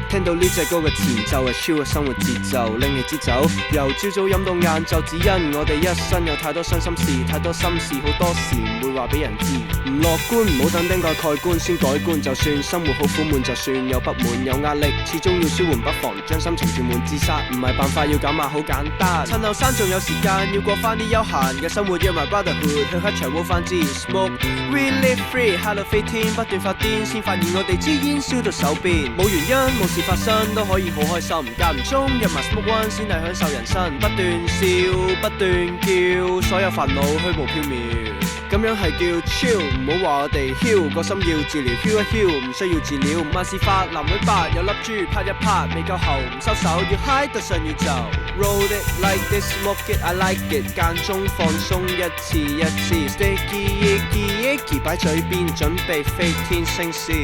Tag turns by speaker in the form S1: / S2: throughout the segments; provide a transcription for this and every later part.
S1: 聽到呢隻歌嘅前奏係超嘅生活節奏，拎起支酒，由朝早飲到晏晝，只因我哋一生有太多傷心事，太多心事，好多時唔會話俾人知。唔樂觀，唔好等釘蓋蓋棺先改觀，就算生活好苦悶，就算有不滿有壓力，始終要舒緩，不妨將心情轉換。自殺唔係辦法，要減壓好簡單。趁後生仲有時間，要過翻啲休閒嘅生活，約埋 brotherhood 去黑場冇飯支 smoke we live free，hello 飛天不斷發癲，先發現我哋支煙燒到手邊，冇原因冇事發生都可以好開心，間唔中入埋 smoke one 先係享受人生，不斷笑不斷叫，所有煩惱虛無縹緲。咁樣係叫 chill， 唔好話我哋囂，個心要治療，囂一囂，唔需要治療。萬事發，男女八，有粒珠拍一拍，未夠喉唔收手，要 high 得上要就 roll it like this smoke it I like it， 間中放鬆一次一次 sticky icky icky 擺嘴邊準備飛天升仙，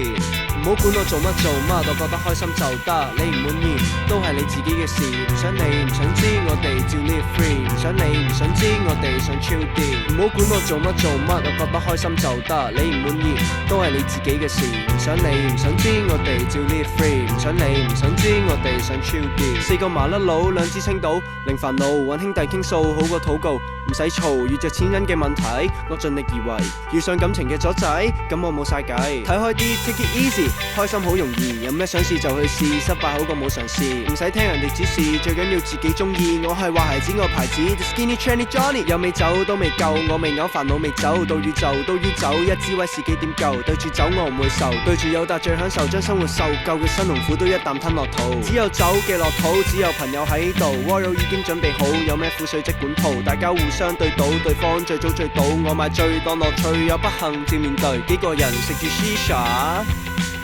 S1: 唔好管我做乜，我覺得開心就得，你唔滿意都係你自己嘅事，唔想你唔想知我哋照 live free， 唔想你唔想知我哋想 chill 啲，唔好管我做乜，我覺得開心就得，你唔滿意都係你自己嘅事，唔想你唔想知我哋照 live free， 唔想你唔想知我哋想 chill 啲。四個麻甩佬兩支青島，零煩惱揾兄弟傾訴好過禱告，唔使嘈遇着錢銀嘅問題，我盡力而為，遇上感情嘅阻滯，咁我冇晒計，睇開啲 take it easy， 開心好容易，有咩想試就去試，失敗好過冇嘗試，唔使聽人哋指示，最緊要自己中意，我係壞孩子我牌子 The Skinny Chinny Johnny， 有味酒都未夠，我未嘔煩惱未走，到宇宙都於走，一支威士忌點夠，對住酒我唔會愁，對住友達最享受，將生活受夠嘅辛勞苦都一啖吞落肚，只有酒嘅落肚，只有朋友喺度 Royal 已經準備好，有咩苦水即管吐，大家互相對賭，對方最早最賭，我買醉當樂趣，有不幸照面對，幾個人食住 Shisha，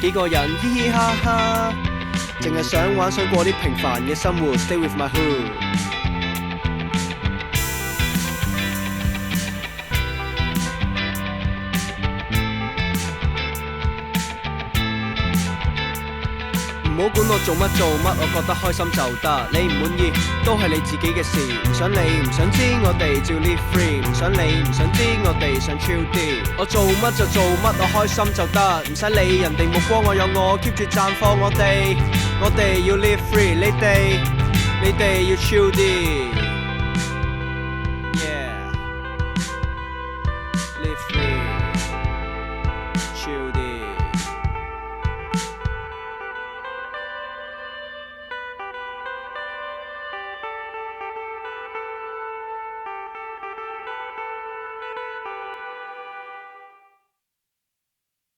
S1: 幾個人嘻嘻哈哈，淨係想玩想過啲平凡嘅生活 Stay with my hood。唔好管我做乜，我覺得開心就得，你唔滿意都係你自己嘅事，唔想你唔想知我哋照 live free， 唔想你唔想知我哋想 chill 啲，我做乜就做乜，我開心就得，唔使理人哋目光，我有我 keep 住綻放我哋要 live free， 你哋要 chill 啲。